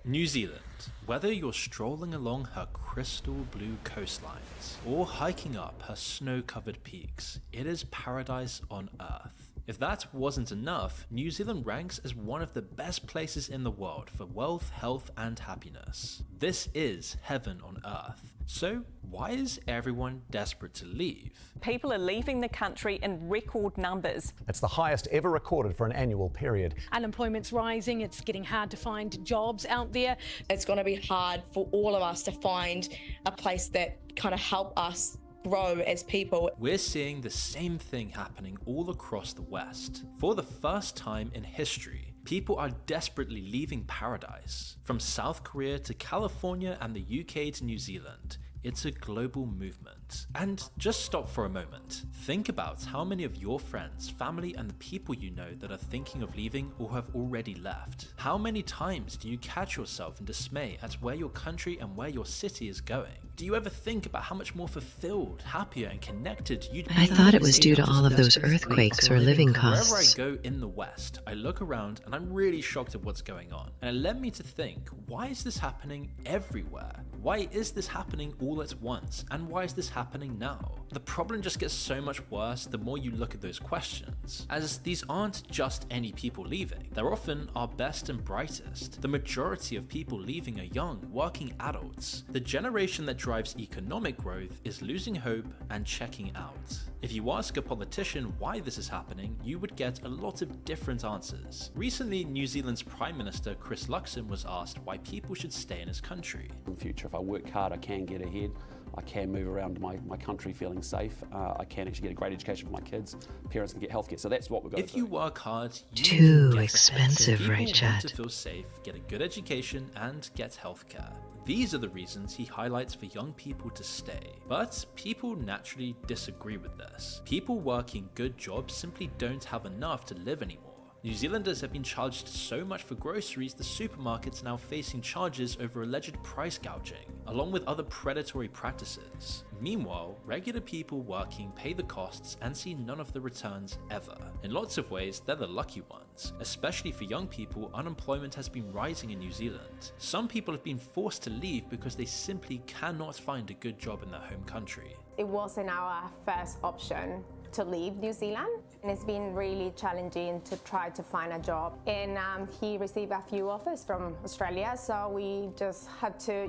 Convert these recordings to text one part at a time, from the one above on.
New Zealand. Whether you're strolling along her crystal blue coastlines or hiking up her snow-covered peaks, it is paradise on Earth. If that wasn't enough, New Zealand ranks as one of the best places in the world for wealth, health, and happiness. This is heaven on Earth. So why is everyone desperate to leave? People are leaving the country in record numbers. It's the highest ever recorded for an annual period. Unemployment's rising, it's getting hard to find jobs out there. It's going to be hard for all of us to find a place that kind of help us grow as people. We're seeing the same thing happening all across the West. For the first time in history, people are desperately leaving paradise. From South Korea to California and the UK to New Zealand, it's a global movement. And just stop for a moment. Think about how many of your friends, family, and the people you know that are thinking of leaving or have already left. How many times do you catch yourself in dismay at where your country and where your city is going? Do you ever think about how much more fulfilled, happier, and connected you'd be? I thought it was due to all of those earthquakes or living costs. Wherever I go in the West, I look around and I'm really shocked at what's going on. And it led me to think, why is this happening everywhere? Why is this happening all at once? And why is this happening now? The problem just gets so much worse the more you look at those questions, as these aren't just any people leaving. They're often our best and brightest. The majority of people leaving are young, working adults. The generation that drives economic growth is losing hope and checking out. If you ask a politician why this is happening, you would get a lot of different answers. Recently, New Zealand's Prime Minister Chris Luxon was asked why people should stay in his country. In the future, if I work hard, I can get ahead. I can move around my country feeling safe. I can actually get a great education for my kids. Parents can get healthcare. So that's what we're going to do. If you work hard, you Too can get expensive, ahead. right, People Chad? want to feel safe, get a good education, and get healthcare. These are the reasons he highlights for young people to stay. But people naturally disagree with this. People working good jobs simply don't have enough to live anymore. New Zealanders have been charged so much for groceries, the supermarkets are now facing charges over alleged price gouging, along with other predatory practices. Meanwhile, regular people working pay the costs and see none of the returns ever. In lots of ways, they're the lucky ones. Especially for young people, unemployment has been rising in New Zealand. Some people have been forced to leave because they simply cannot find a good job in their home country. It wasn't our first option to leave New Zealand, and it's been really challenging to try to find a job. And he received a few offers from Australia, so we just had to,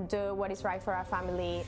do what is right for our family.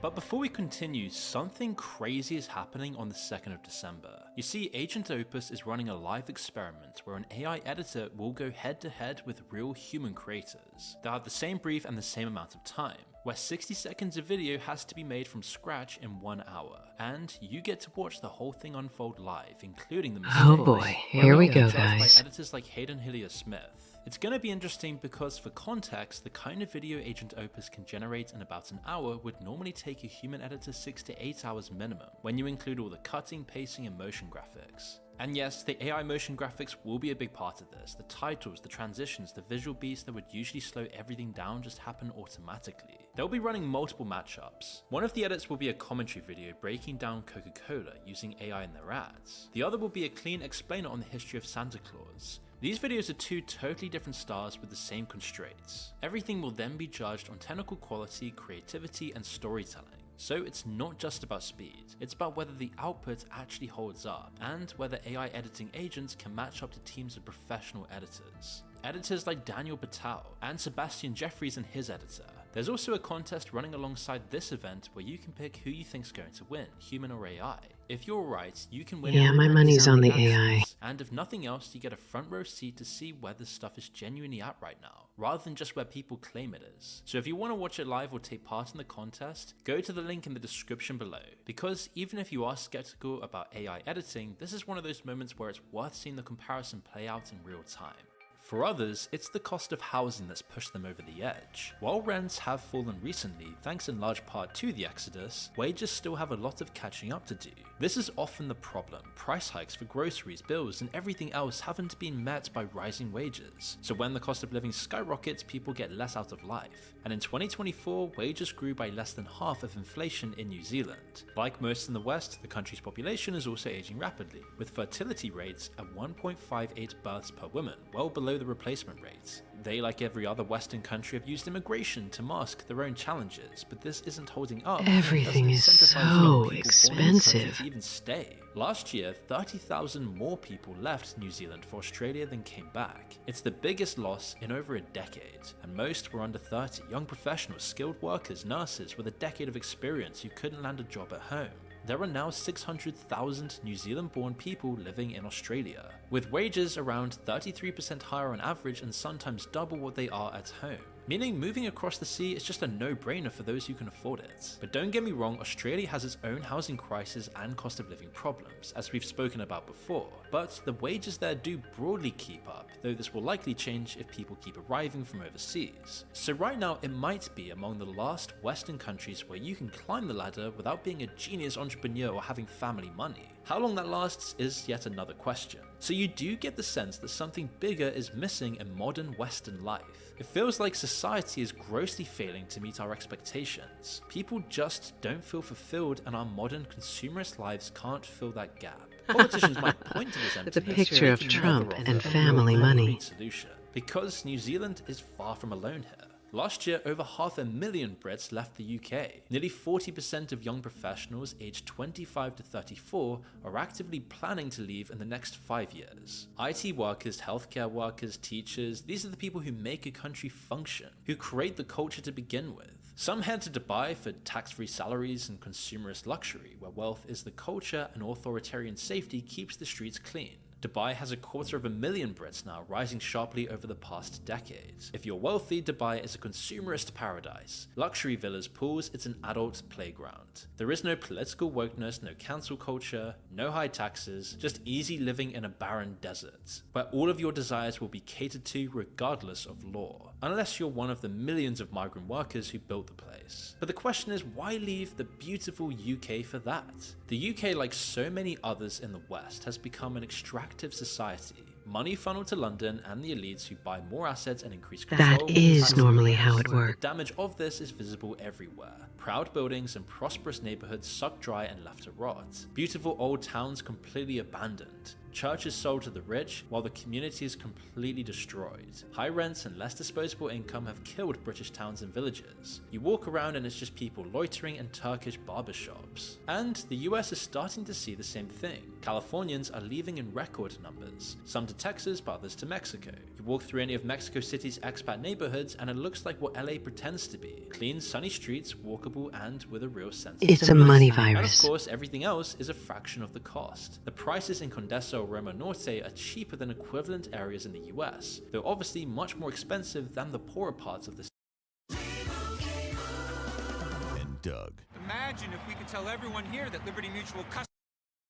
But before we continue, something crazy is happening on the 2nd of December. You see, Agent Opus is running a live experiment where an AI editor will go head to head with real human creators. They'll have the same brief and the same amount of time, where 60 seconds of video has to be made from scratch in 1 hour. And you get to watch the whole thing unfold live, including the mistakes. Oh boy, here we go, By guys. editors like Hayden Hillier-Smith. It's going to be interesting because, for context, the kind of video Agent Opus can generate in about an hour would normally take a human editor 6 to 8 hours minimum, when you include all the cutting, pacing, and motion graphics. And yes, the AI motion graphics will be a big part of this. The titles, the transitions, the visual beats that would usually slow everything down just happen automatically. They'll be running multiple matchups. One of the edits will be a commentary video breaking down Coca-Cola using AI in their ads. The other will be a clean explainer on the history of Santa Claus. These videos are two totally different styles with the same constraints. Everything will then be judged on technical quality, creativity, and storytelling. So it's not just about speed, it's about whether the output actually holds up, and whether AI editing agents can match up to teams of professional editors. Editors like Daniel Batal and Sebastian Jeffries and his editor. There's also a contest running alongside this event where you can pick who you think's going to win, human or AI. If you're right, you can win. Yeah, my money's on the AI. And if nothing else, you get a front row seat to see where this stuff is genuinely at right now, rather than just where people claim it is. So if you want to watch it live or take part in the contest, go to the link in the description below. Because even if you are skeptical about AI editing, this is one of those moments where it's worth seeing the comparison play out in real time. For others, it's the cost of housing that's pushed them over the edge. While rents have fallen recently, thanks in large part to the exodus, wages still have a lot of catching up to do. This is often the problem. Price hikes for groceries, bills, and everything else haven't been met by rising wages. So when the cost of living skyrockets, people get less out of life. And in 2024, wages grew by less than half of inflation in New Zealand. Like most in the West, the country's population is also aging rapidly, with fertility rates at 1.58 births per woman, well below the replacement rate. They, like every other Western country, have used immigration to mask their own challenges, but this isn't holding up. Everything is so expensive. To even stay. Last year, 30,000 more people left New Zealand for Australia than came back. It's the biggest loss in over a decade, and most were under 30, young professionals, skilled workers, nurses with a decade of experience who couldn't land a job at home. There are now 600,000 New Zealand-born people living in Australia, with wages around 33% higher on average and sometimes double what they are at home. Meaning moving across the sea is just a no-brainer for those who can afford it. But don't get me wrong, Australia has its own housing crisis and cost of living problems, as we've spoken about before. But the wages there do broadly keep up, though this will likely change if people keep arriving from overseas. So right now, it might be among the last Western countries where you can climb the ladder without being a genius entrepreneur or having family money. How long that lasts is yet another question. So you do get the sense that something bigger is missing in modern Western life. It feels like society is grossly failing to meet our expectations. People just don't feel fulfilled, and our modern consumerist lives can't fill that gap. Politicians might point to this emptiness. The picture of Trump and family money. Solution, because New Zealand is far from alone here. Last year, over 500,000 Brits left the UK. Nearly 40% of young professionals aged 25 to 34 are actively planning to leave in the next 5 years. IT workers, healthcare workers, teachers, these are the people who make a country function, who create the culture to begin with. Some head to Dubai for tax-free salaries and consumerist luxury, where wealth is the culture and authoritarian safety keeps the streets clean. Dubai has 250,000 Brits now, rising sharply over the past decade. If you're wealthy, Dubai is a consumerist paradise. Luxury villas, pools, it's an adult playground. There is no political wokeness, no cancel culture, no high taxes, just easy living in a barren desert, where all of your desires will be catered to regardless of law, unless you're one of the millions of migrant workers who built the place. But the question is, why leave the beautiful UK for that? The UK, like so many others in the West, has become an extractive society. Money funneled to London and the elites who buy more assets and increase control. That is normally how it works. The damage of this is visible everywhere. Proud buildings and prosperous neighborhoods sucked dry and left to rot. Beautiful old towns completely abandoned. Churches sold to the rich, while the community is completely destroyed. High rents and less disposable income have killed British towns and villages. You walk around and it's just people loitering in Turkish barbershops. And the US is starting to see the same thing. Californians are leaving in record numbers, some to Texas but others to Mexico. You walk through any of Mexico City's expat neighborhoods and it looks like what LA pretends to be. Clean, sunny streets, walkable, and with a real sense of It's a money And of virus. course, everything else is a fraction of the cost. The prices in Condesa or Roma Norte are cheaper than equivalent areas in the US, though obviously much more expensive than the poorer parts of the And Doug. Imagine if we could tell everyone here that Liberty Mutual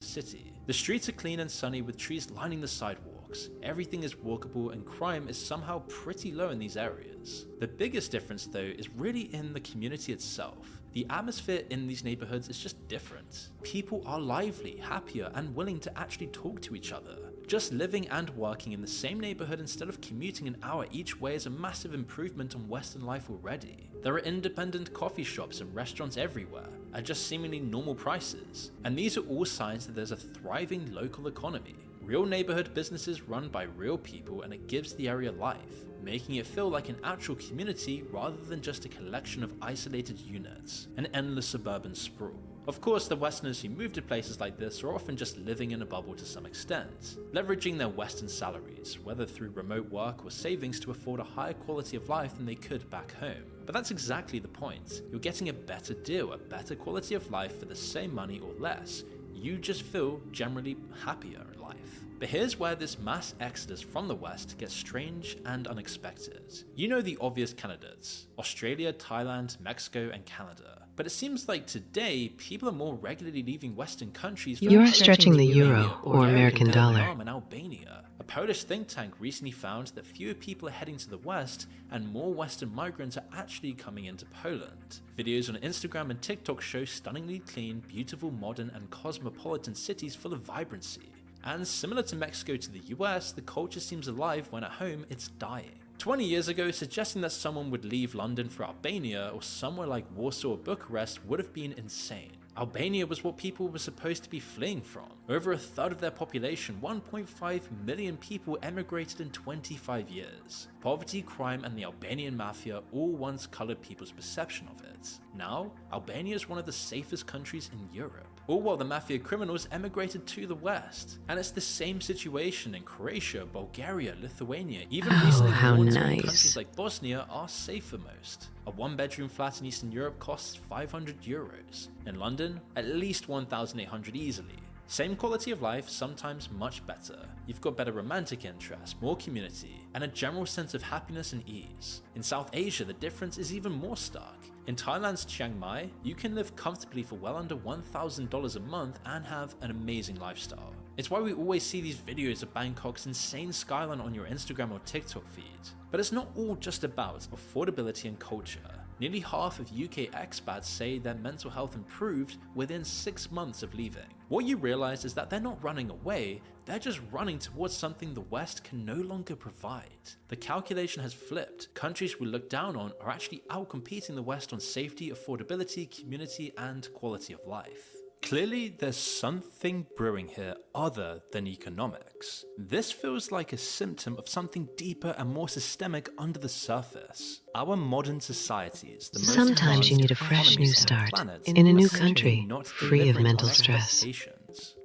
city. The streets are clean and sunny with trees lining the sidewalks. Everything is walkable and crime is somehow pretty low in these areas. The biggest difference though is really in the community itself. The atmosphere in these neighborhoods is just different. People are lively, happier, and willing to actually talk to each other. Just living and working in the same neighborhood instead of commuting an hour each way is a massive improvement on Western life already. There are independent coffee shops and restaurants everywhere at just seemingly normal prices. And these are all signs that there's a thriving local economy. Real neighborhood businesses run by real people, and it gives the area life, making it feel like an actual community rather than just a collection of isolated units, an endless suburban sprawl. Of course, the Westerners who move to places like this are often just living in a bubble to some extent, leveraging their Western salaries, whether through remote work or savings to afford a higher quality of life than they could back home. But that's exactly the point. You're getting a better deal, a better quality of life for the same money or less. You just feel generally happier in life. But here's where this mass exodus from the West gets strange and unexpected. You know the obvious candidates: Australia, Thailand, Mexico, and Canada. But it seems like today, people are more regularly leaving Western countries. You're stretching the euro or American dollar. And Albania. A Polish think tank recently found that fewer people are heading to the West and more Western migrants are actually coming into Poland. Videos on Instagram and TikTok show stunningly clean, beautiful, modern and cosmopolitan cities full of vibrancy. And similar to Mexico to the US, the culture seems alive when at home it's dying. 20 years ago, suggesting that someone would leave London for Albania or somewhere like Warsaw or Bucharest would have been insane. Albania was what people were supposed to be fleeing from. Over a third of their population, 1.5 million people emigrated in 25 years. Poverty, crime, and the Albanian mafia all once colored people's perception of it. Now, Albania is one of the safest countries in Europe. All while the mafia criminals emigrated to the West. And it's the same situation in Croatia, Bulgaria, Lithuania, even recently countries like Bosnia are safer most. A one-bedroom flat in Eastern Europe costs 500 euros. In London, at least 1,800 easily. Same quality of life, sometimes much better. You've got better romantic interests, more community, and a general sense of happiness and ease. In South Asia, the difference is even more stark. In Thailand's Chiang Mai, you can live comfortably for well under $1,000 a month and have an amazing lifestyle. It's why we always see these videos of Bangkok's insane skyline on your Instagram or TikTok feed. But it's not all just about affordability and culture. Nearly half of UK expats say their mental health improved within 6 months of leaving. What you realize is that they're not running away, they're just running towards something the West can no longer provide. The calculation has flipped. Countries we look down on are actually outcompeting the West on safety, affordability, community, and quality of life. Clearly, there's something brewing here other than economics. This feels like a symptom of something deeper and more systemic under the surface. Our modern societies, the most Sometimes you need a fresh new start in a new country, free of mental stress.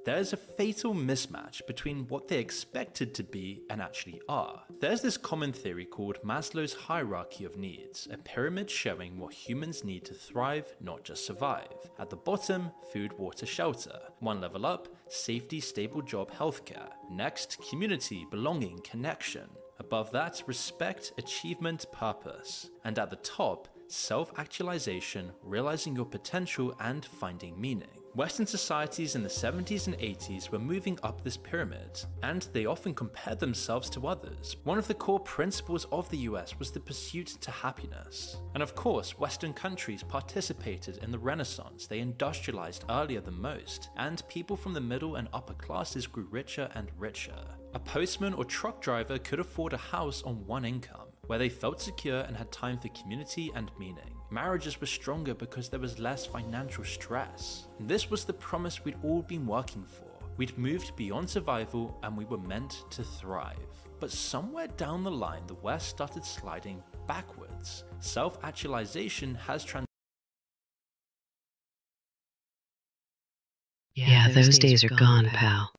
There's a fatal mismatch between what they expected to be and actually are. There's this common theory called Maslow's hierarchy of needs, a pyramid showing what humans need to thrive, not just survive. At the bottom, food, water, shelter. One level up, safety, stable job, healthcare. Next, community, belonging, connection. Above that, respect, achievement, purpose. And at the top, self-actualization, realizing your potential and finding meaning. Western societies in the 70s and 80s were moving up this pyramid, and they often compared themselves to others. One of the core principles of the US was the pursuit to happiness. And of course, Western countries participated in the Renaissance. They industrialized earlier than most, and people from the middle and upper classes grew richer and richer. A postman or truck driver could afford a house on one income, where they felt secure and had time for community and meaning. Marriages were stronger because there was less financial stress. This was the promise we'd all been working for. We'd moved beyond survival and we were meant to thrive. But somewhere down the line, the West started sliding backwards. Self-actualization has Yeah, those days are gone, pal.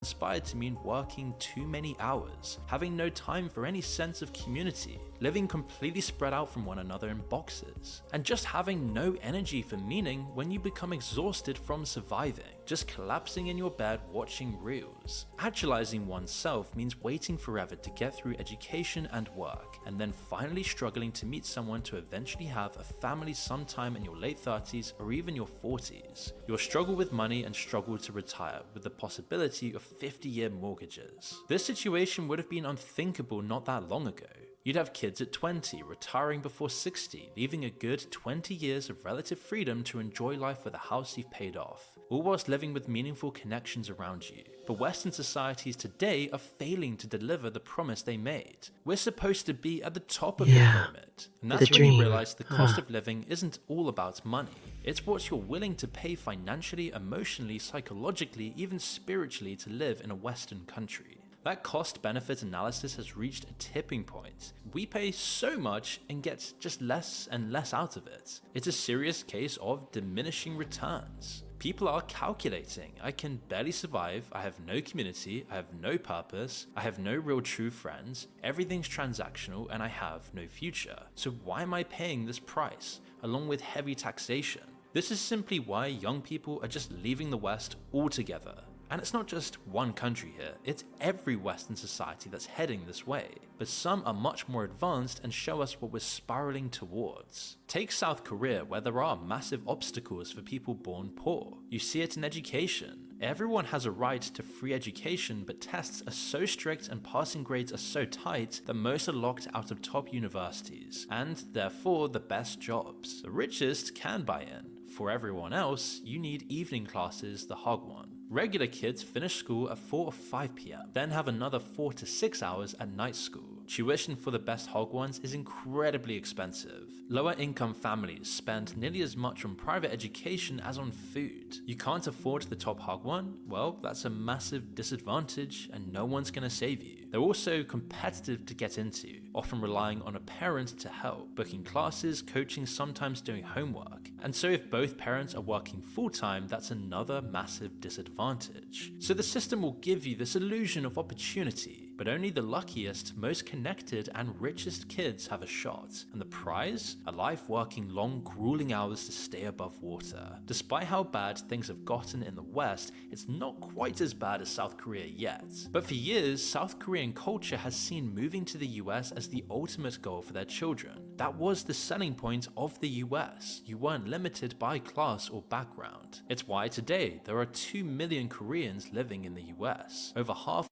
Inspired to mean working too many hours, having no time for any sense of community, living completely spread out from one another in boxes, and just having no energy for meaning when you become exhausted from surviving, just collapsing in your bed watching reels. Actualizing oneself means waiting forever to get through education and work, and then finally struggling to meet someone to eventually have a family sometime in your late 30s or even your 40s. You'll struggle with money and struggle to retire, with the possibility of 50-year mortgages. This situation would have been unthinkable not that long ago. You'd have kids at 20, retiring before 60, leaving a good 20 years of relative freedom to enjoy life with a house you've paid off, all whilst living with meaningful connections around you. But Western societies today are failing to deliver the promise they made. We're supposed to be at the top of the pyramid, and that's when you realize the cost of living isn't all about money. It's what you're willing to pay financially, emotionally, psychologically, even spiritually to live in a Western country. That cost-benefit analysis has reached a tipping point. We pay so much and get just less and less out of it. It's a serious case of diminishing returns. People are calculating. I can barely survive, I have no community, I have no purpose, I have no real true friends, everything's transactional, and I have no future. So why am I paying this price, along with heavy taxation? This is simply why young people are just leaving the West altogether. And it's not just one country here, it's every Western society that's heading this way. But some are much more advanced and show us what we're spiraling towards. Take South Korea, where there are massive obstacles for people born poor. You see it in education. Everyone has a right to free education, but tests are so strict and passing grades are so tight that most are locked out of top universities, and therefore the best jobs. The richest can buy in. For everyone else, you need evening classes the hard one. Regular kids finish school at 4 or 5 p.m, then have another 4 to 6 hours at night school. Tuition for the best hog ones is incredibly expensive. Lower income families spend nearly as much on private education as on food. You can't afford the top hog one? Well, that's a massive disadvantage and no one's gonna save you. They're also competitive to get into, often relying on a parent to help, booking classes, coaching, sometimes doing homework. And so if both parents are working full-time, that's another massive disadvantage. So the system will give you this illusion of opportunity, but only the luckiest, most connected, and richest kids have a shot. And the prize? A life working long, grueling hours to stay above water. Despite how bad things have gotten in the West, it's not quite as bad as South Korea yet. But for years, South Korean culture has seen moving to the US as the ultimate goal for their children. That was the selling point of the US. You weren't limited by class or background. It's why today there are 2 million Koreans living in the US. Over half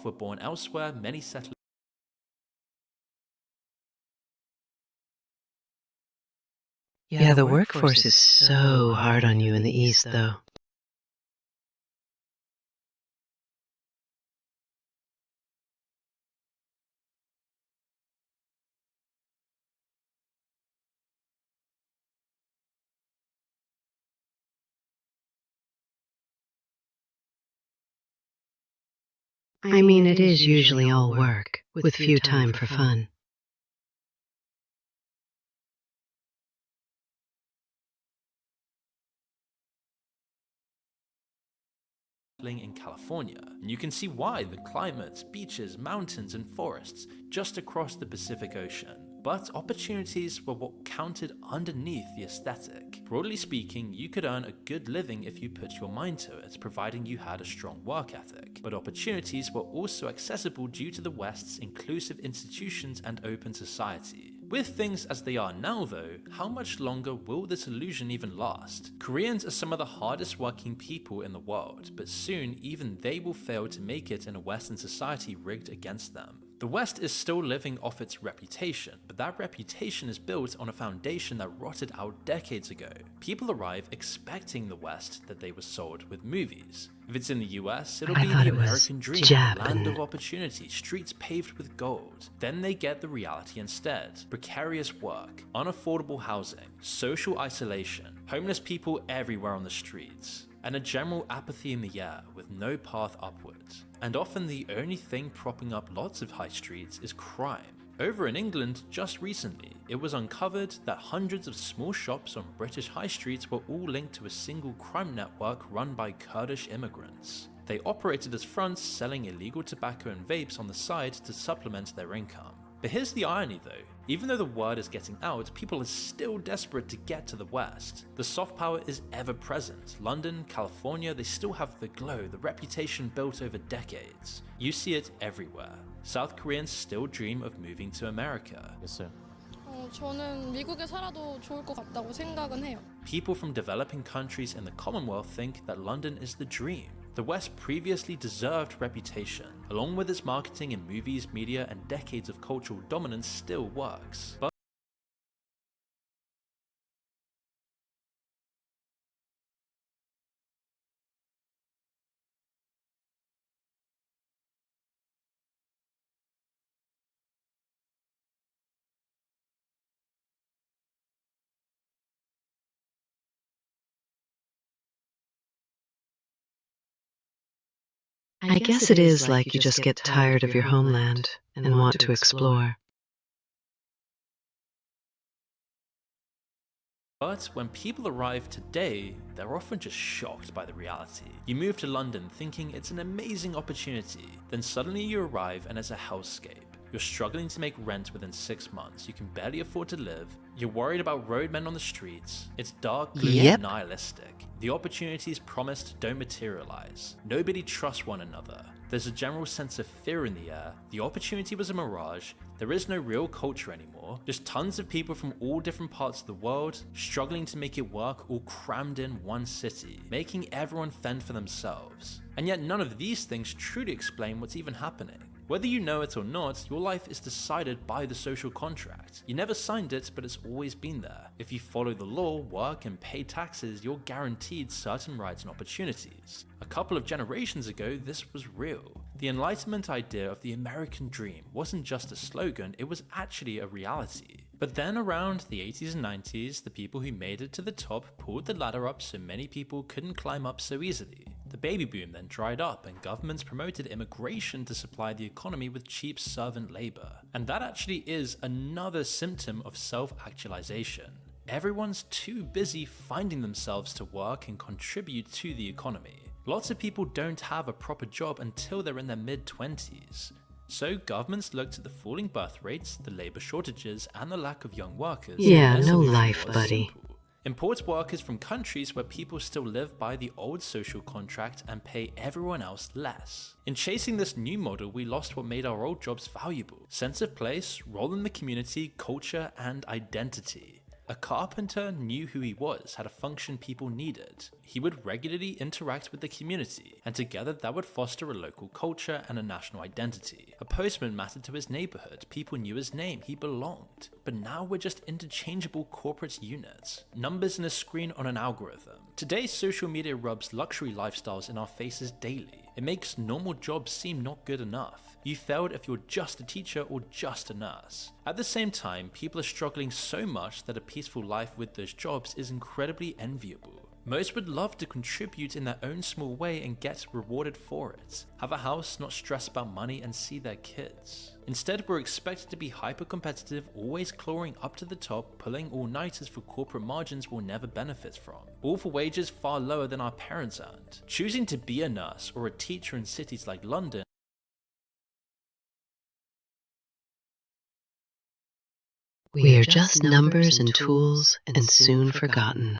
were born elsewhere, many settled. Yeah, the workforce is so hard on you in the East, though. I mean, it is usually all work, with few time for fun. In California, and you can see why: the climates, beaches, mountains, and forests just across the Pacific Ocean. But opportunities were what counted underneath the aesthetic. Broadly speaking, you could earn a good living if you put your mind to it, providing you had a strong work ethic. But opportunities were also accessible due to the West's inclusive institutions and open society. With things as they are now though, how much longer will this illusion even last? Koreans are some of the hardest working people in the world, but soon even they will fail to make it in a Western society rigged against them. The West is still living off its reputation, but that reputation is built on a foundation that rotted out decades ago. People arrive expecting the West that they were sold with movies. If it's in the US, it'll be the American dream, land of opportunity, streets paved with gold. Then they get the reality instead: precarious work, unaffordable housing, social isolation, homeless people everywhere on the streets, and a general apathy in the air with no path upwards. And often the only thing propping up lots of high streets is crime. Over in England, just recently, it was uncovered that hundreds of small shops on British high streets were all linked to a single crime network run by Kurdish immigrants. They operated as fronts, selling illegal tobacco and vapes on the side to supplement their income. But here's the irony though: even though the word is getting out, people are still desperate to get to the West. The soft power is ever present. London, California, they still have the glow, the reputation built over decades. You see it everywhere. South Koreans still dream of moving to America. Yes, sir. 저는 미국에 살아도 좋을 것 같다고 생각은 해요. People from developing countries in the Commonwealth think that London is the dream. The West previously deserved reputation, along with its marketing in movies, media, and decades of cultural dominance still works. But I guess it is like you just get tired of your homeland and want to explore. But when people arrive today, they're often just shocked by the reality. You move to London thinking it's an amazing opportunity, then suddenly you arrive and it's a hellscape. You're struggling to make rent within 6 months, you can barely afford to live, you're worried about roadmen on the streets, it's dark, gloomy, and nihilistic. The opportunities promised don't materialize. Nobody trusts one another. There's a general sense of fear in the air. The opportunity was a mirage. There is no real culture anymore. Just tons of people from all different parts of the world struggling to make it work, all crammed in one city, making everyone fend for themselves. And yet none of these things truly explain what's even happening. Whether you know it or not, your life is decided by the social contract. You never signed it, but it's always been there. If you follow the law, work, and pay taxes, you're guaranteed certain rights and opportunities. A couple of generations ago, this was real. The Enlightenment idea of the American dream wasn't just a slogan, it was actually a reality. But then around the 80s and 90s, the people who made it to the top pulled the ladder up so many people couldn't climb up so easily. The baby boom then dried up and governments promoted immigration to supply the economy with cheap servant labor. And that actually is another symptom of self-actualization. Everyone's too busy finding themselves to work and contribute to the economy. Lots of people don't have a proper job until they're in their mid-20s. So governments looked at the falling birth rates, the labor shortages, and the lack of young workers. Yeah, no life, buddy. Import workers from countries where people still live by the old social contract and pay everyone else less. In chasing this new model, we lost what made our old jobs valuable: sense of place, role in the community, culture, and identity. A carpenter knew who he was, had a function people needed. He would regularly interact with the community, and together that would foster a local culture and a national identity. A postman mattered to his neighborhood, people knew his name, he belonged. But now we're just interchangeable corporate units, numbers in a screen on an algorithm. Today's social media rubs luxury lifestyles in our faces daily. It makes normal jobs seem not good enough. You failed if you're just a teacher or just a nurse. At the same time, people are struggling so much that a peaceful life with those jobs is incredibly enviable. Most would love to contribute in their own small way and get rewarded for it. Have a house, not stress about money, and see their kids. Instead, we're expected to be hyper-competitive, always clawing up to the top, pulling all-nighters for corporate margins we'll never benefit from. All for wages far lower than our parents earned. Choosing to be a nurse or a teacher in cities like London We are just numbers and tools and soon forgotten.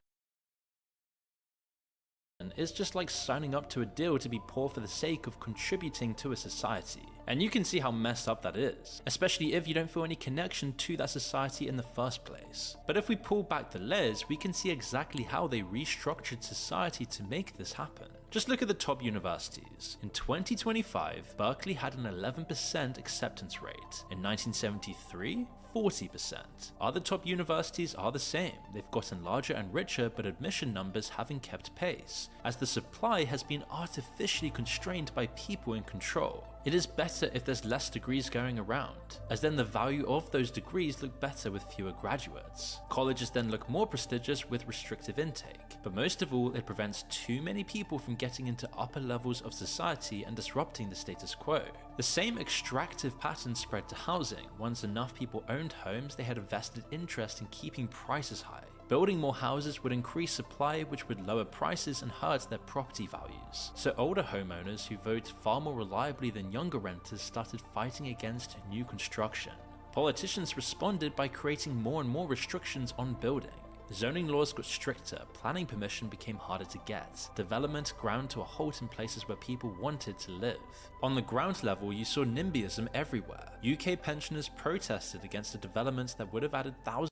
is just like signing up to a deal to be poor for the sake of contributing to a society. And you can see how messed up that is, especially if you don't feel any connection to that society in the first place. But if we pull back the layers, we can see exactly how they restructured society to make this happen. Just look at the top universities. In 2025, Berkeley had an 11% acceptance rate. In 1973, 40%. Other top universities are the same. They've gotten larger and richer, but admission numbers haven't kept pace, as the supply has been artificially constrained by people in control. It is better if there's less degrees going around, as then the value of those degrees look better with fewer graduates. Colleges then look more prestigious with restrictive intake, but most of all, it prevents too many people from getting into upper levels of society and disrupting the status quo. The same extractive pattern spread to housing. Once enough people owned homes, they had a vested interest in keeping prices high. Building more houses would increase supply, which would lower prices and hurt their property values. So older homeowners who vote far more reliably than younger renters started fighting against new construction. Politicians responded by creating more and more restrictions on building. Zoning laws got stricter, planning permission became harder to get, development ground to a halt in places where people wanted to live. On the ground level, you saw NIMBYism everywhere. UK pensioners protested against a development that would have added thousands.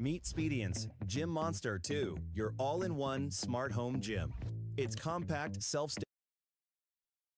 Meet Spedience, Gym Monster 2, your all-in-one smart home gym. It's compact,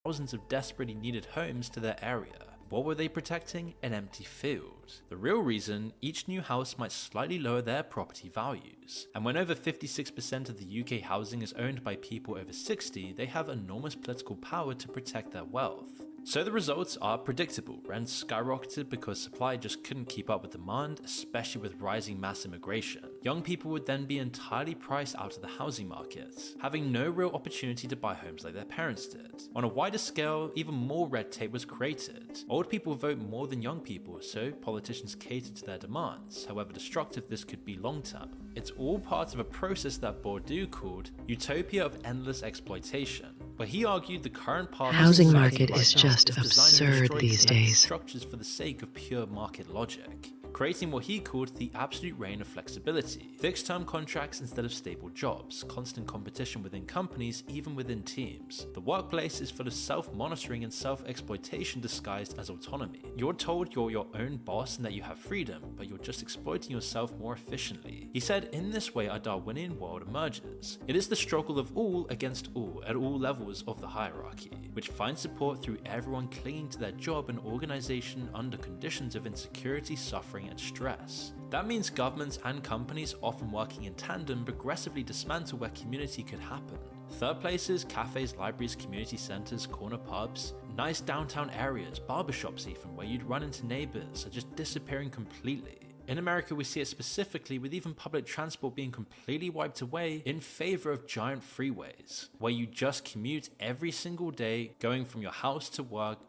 thousands of desperately needed homes to their area. What were they protecting? An empty field. The real reason, each new house might slightly lower their property values. And when over 56% of the UK housing is owned by people over 60, they have enormous political power to protect their wealth. So the results are predictable. Rents skyrocketed because supply just couldn't keep up with demand, especially with rising mass immigration. Young people would then be entirely priced out of the housing market, having no real opportunity to buy homes like their parents did. On a wider scale, even more red tape was created. Old people vote more than young people, so politicians cater to their demands, however destructive this could be long term. It's all part of a process that Bourdieu called utopia of endless exploitation, But he argued the current path housing market is just absurd these days. Structures for the sake of pure market logic, creating what he called the absolute reign of flexibility. Fixed-term contracts instead of stable jobs, constant competition within companies, even within teams. The workplace is full of self-monitoring and self-exploitation disguised as autonomy. You're told you're your own boss and that you have freedom, but you're just exploiting yourself more efficiently. He said, in this way, a Darwinian world emerges. It is the struggle of all against all at all levels of the hierarchy, which finds support through everyone clinging to their job and organization under conditions of insecurity, suffering, and stress. That means governments and companies, often working in tandem, progressively dismantle where community could happen. Third places, cafes, libraries, community centers, corner pubs, nice downtown areas, barbershops even, where you'd run into neighbors, are just disappearing completely. In America, we see it specifically with even public transport being completely wiped away in favor of giant freeways, where you just commute every single day, going from your house to work,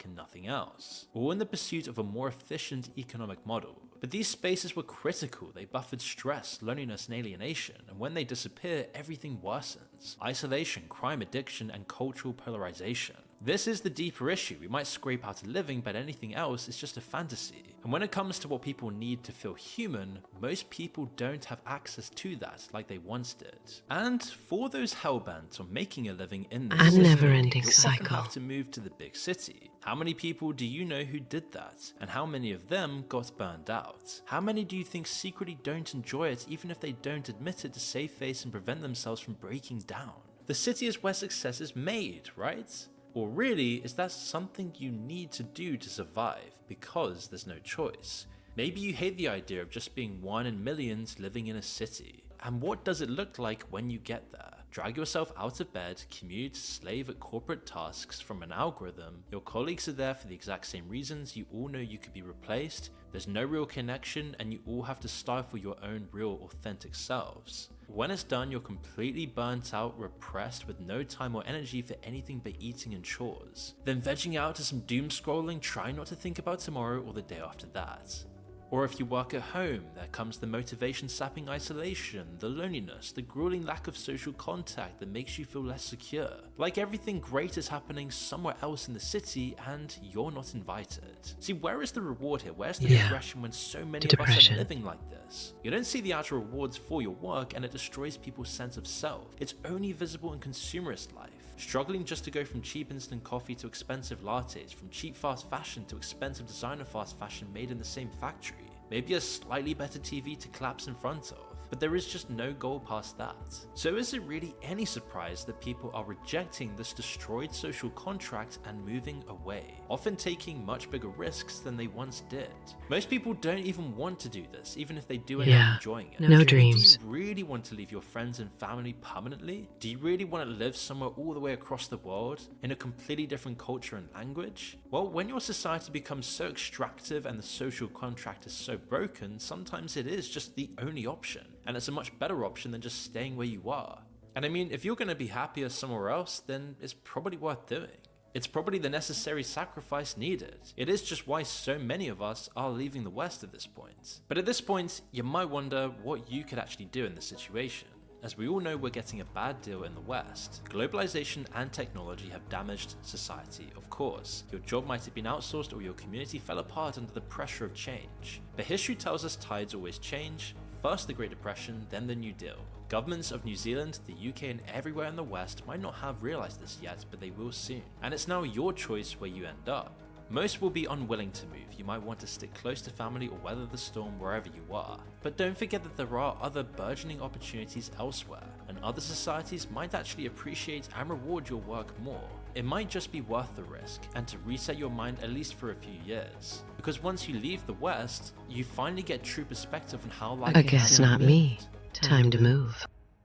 and nothing else, all in the pursuit of a more efficient economic model. But these spaces were critical. They buffered stress, loneliness, and alienation, and when they disappear, everything worsens. Isolation, crime, addiction, and cultural polarization. This is the deeper issue. We might scrape out a living, but anything else is just a fantasy. And when it comes to what people need to feel human, most people don't have access to that like they once did. And for those hellbent on making a living in this system, never-ending you'll cycle. often have to move to the big city. How many people do you know who did that? And how many of them got burned out? How many do you think secretly don't enjoy it even if they don't admit it to save face and prevent themselves from breaking down? The city is where success is made, right? Or really, is that something you need to do to survive because there's no choice? Maybe you hate the idea of just being one in millions living in a city. And what does it look like when you get there? Drag yourself out of bed, commute, slave at corporate tasks from an algorithm. Your colleagues are there for the exact same reasons. You all know you could be replaced. There's no real connection, and you all have to stifle your own real, authentic selves. When it's done, you're completely burnt out, repressed, with no time or energy for anything but eating and chores. Then vegging out to some doom scrolling, trying not to think about tomorrow or the day after that. Or if you work at home, there comes the motivation-sapping isolation, the loneliness, the grueling lack of social contact that makes you feel less secure. Like everything great is happening somewhere else in the city and you're not invited. See, where is the reward here? Where's the progression when so many of us are living like this? You don't see the actual rewards for your work and it destroys people's sense of self. It's only visible in consumerist life. Struggling just to go from cheap instant coffee to expensive lattes, from cheap fast fashion to expensive designer fast fashion made in the same factory. Maybe a slightly better TV to collapse in front of, but there is just no goal past that. So is it really any surprise that people are rejecting this destroyed social contract and moving away, often taking much bigger risks than they once did? Most people don't even want to do this, even if they do end up enjoying it. No dreams. Do you really want to leave your friends and family permanently? Do you really want to live somewhere all the way across the world, in a completely different culture and language? Well, when your society becomes so extractive and the social contract is so broken, sometimes it is just the only option. And it's a much better option than just staying where you are. And I mean, if you're going to be happier somewhere else, then it's probably worth doing. It's probably the necessary sacrifice needed. It is just why so many of us are leaving the West at this point. But at this point, you might wonder what you could actually do in this situation. As we all know, we're getting a bad deal in the West. Globalization and technology have damaged society, of course. Your job might have been outsourced or your community fell apart under the pressure of change. But history tells us tides always change. First the Great Depression, then the New Deal. Governments of New Zealand, the UK and everywhere in the West might not have realized this yet, but they will soon. And it's now your choice where you end up. Most will be unwilling to move. You might want to stick close to family or weather the storm wherever you are. But don't forget that there are other burgeoning opportunities elsewhere, and other societies might actually appreciate and reward your work more. It might just be worth the risk, and to reset your mind at least for a few years. Because once you leave the West, you finally get true perspective on how life I guess not me. Time to move.